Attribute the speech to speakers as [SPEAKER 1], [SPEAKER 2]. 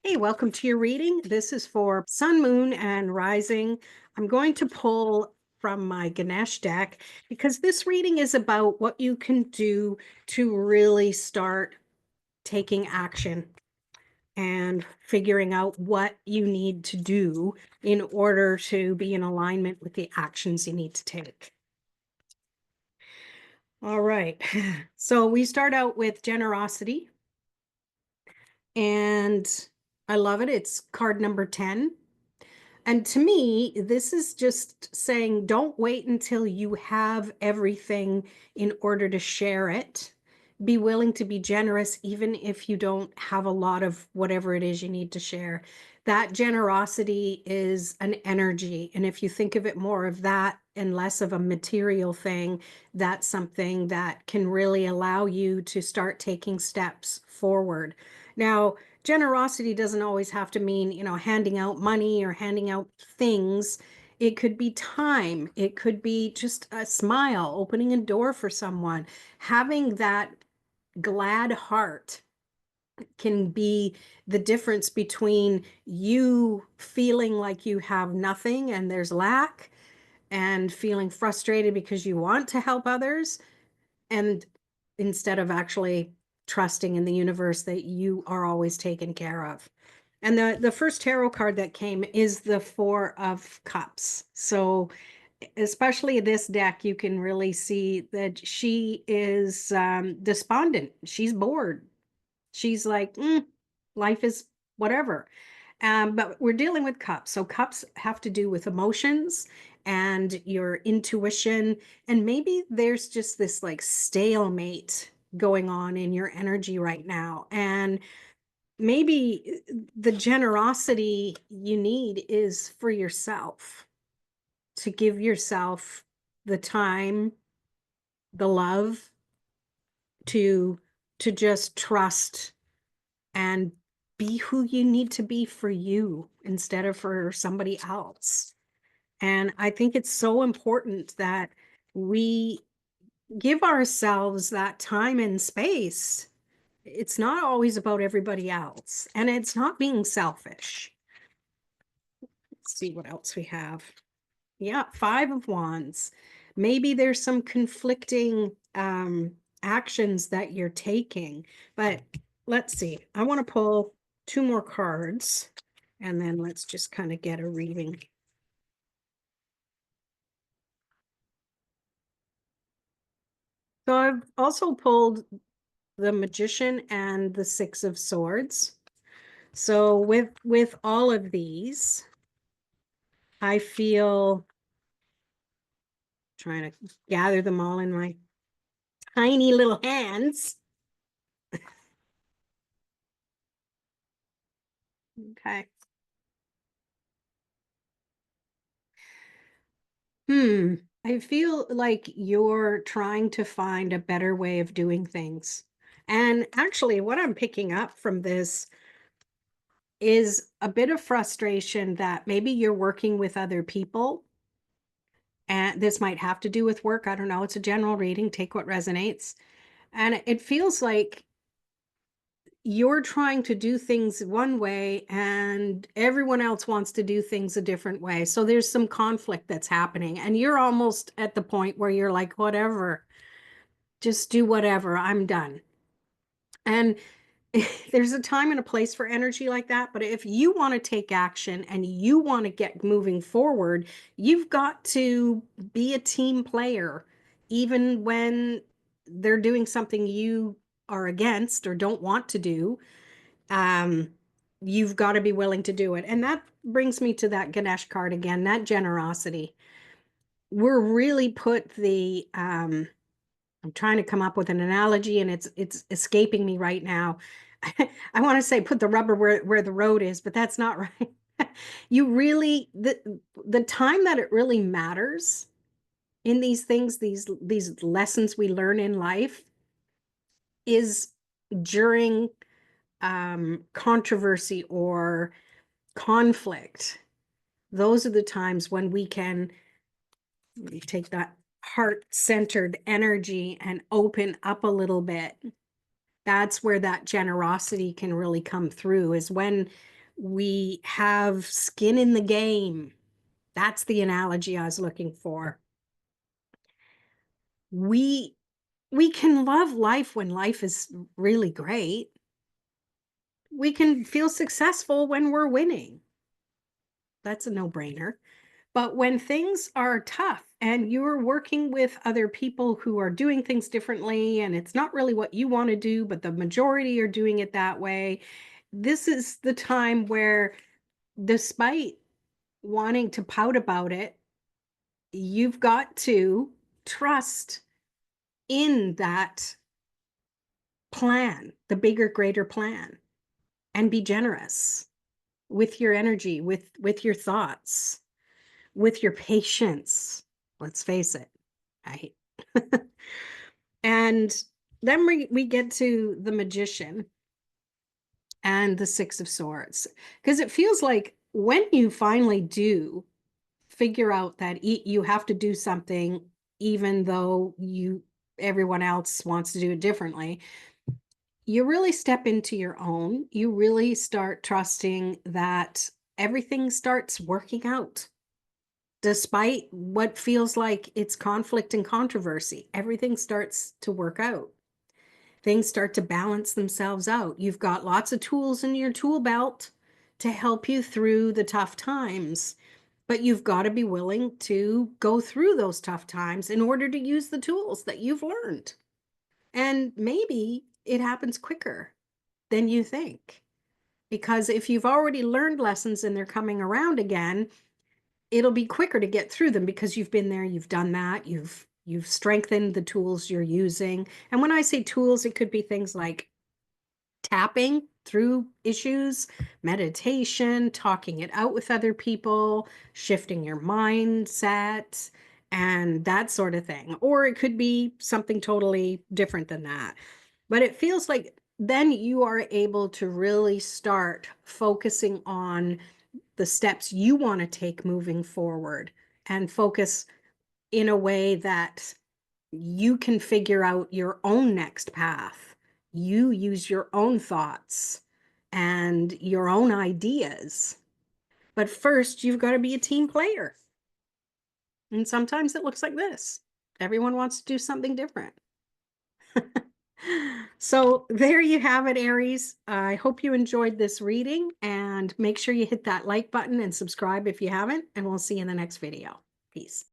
[SPEAKER 1] Hey, welcome to your reading. This is for Sun, Moon, and Rising. I'm going to pull from my Ganesha deck because this reading is about what you can do to really start taking action and figuring out what you need to do in order to be in alignment with the actions you need to take. All right. So we start out with generosity, and I love it. It's card number 10. And to me, this is just saying don't wait until you have everything in order to share it. Be willing to be generous, even if you don't have a lot of whatever it is you need to share. That generosity is an energy. And if you think of it more of that and less of a material thing, that's something that can really allow you to start taking steps forward. Now, generosity doesn't always have to mean, handing out money or handing out things. It could be time. It could be just a smile, opening a door for someone. Having that glad heart can be the difference between you feeling like you have nothing and there's lack and feeling frustrated because you want to help others, and instead of actually trusting in the universe that you are always taken care of. And the first tarot card that came is the Four of Cups. So especially this deck, you can really see that she is despondent. She's bored. She's like, life is whatever. But we're dealing with cups. So cups have to do with emotions and your intuition. And maybe there's just this like stalemate going on in your energy right now. And maybe the generosity you need is for yourself, to give yourself the time, the love to just trust and be who you need to be for you instead of for somebody else. And I think it's so important that we give ourselves that time and space. It's not always about everybody else, and it's not being selfish. Let's see what else we have. Yeah, Five of Wands. Maybe there's some conflicting actions that you're taking, but let's see. I want to pull two more cards and then let's just kind of get a reading. So I've also pulled the Magician and the Six of Swords. So with all of these, I feel trying to gather them all in my tiny little hands. Okay. I feel like you're trying to find a better way of doing things. And actually, what I'm picking up from this is a bit of frustration that maybe you're working with other people. And this might have to do with work. I don't know. It's a general reading. Take what resonates. And it feels like you're trying to do things one way and everyone else wants to do things a different way. So there's some conflict that's happening. And you're almost at the point where you're like, whatever, just do whatever, I'm done. And there's a time and a place for energy like that. But if you want to take action and you want to get moving forward, you've got to be a team player, even when they're doing something you are against or don't want to do. um, you've got to be willing to do it. And that brings me to that Ganesh card again, that generosity. We're really put the I'm trying to come up with an analogy and it's escaping me right now. I want to say put the rubber where the road is, but that's not right. You really the time that it really matters in these things, these lessons we learn in life is during controversy or conflict. Those are the times when we can take that heart-centered energy and open up a little bit. That's where that generosity can really come through, is when We have skin in the game. That's the analogy I was looking for. We we can love life when life is really great. We can feel successful when we're winning. That's a no-brainer. But when things are tough and you're working with other people who are doing things differently and it's not really what you want to do, but the majority are doing it that way, this is the time where, despite wanting to pout about it, you've got to trust in that plan, the bigger, greater plan, and be generous with your energy, with your thoughts, with your patience. Let's face it, right? And then we get to the Magician and the Six of Swords, because it feels like when you finally do figure out that you have to do something, even though everyone else wants to do it differently, you really step into your own. You really start trusting that everything starts working out. Despite what feels like it's conflict and controversy, everything starts to work out. Things start to balance themselves out. You've got lots of tools in your tool belt to help you through the tough times, but you've got to be willing to go through those tough times in order to use the tools that you've learned. And maybe it happens quicker than you think. Because if you've already learned lessons and they're coming around again, it'll be quicker to get through them because you've been there, you've done that, you've strengthened the tools you're using. And when I say tools, it could be things like tapping through issues, meditation, talking it out with other people, shifting your mindset, and that sort of thing. Or it could be something totally different than that. But it feels like then you are able to really start focusing on the steps you want to take moving forward and focus in a way that you can figure out your own next path. You use your own thoughts and your own ideas. But first, you've got to be a team player. And sometimes it looks like this. Everyone wants to do something different. So there you have it, Aries. I hope you enjoyed this reading, and make sure you hit that like button and subscribe if you haven't, and we'll see you in the next video. Peace.